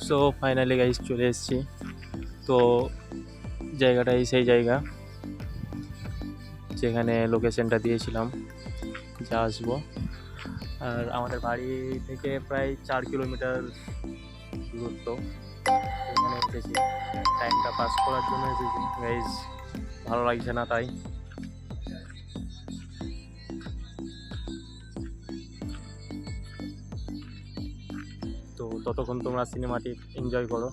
So finally guys চলে এসেছি। তো জায়গাটাই সেই জায়গা যেখানে লোকেশনটা দিয়েছিলাম যা আসবো। আর আমাদের বাড়ি থেকে প্রায় 4 কিলোমিটার দূরত্ব। এখানে এসেছি টাইমটা পাস করার জন্য এসেছি গাইস, ভালো লাগছে না তাই। তো ততক্ষণ তোমরা সিনেমাটি এনজয় করো।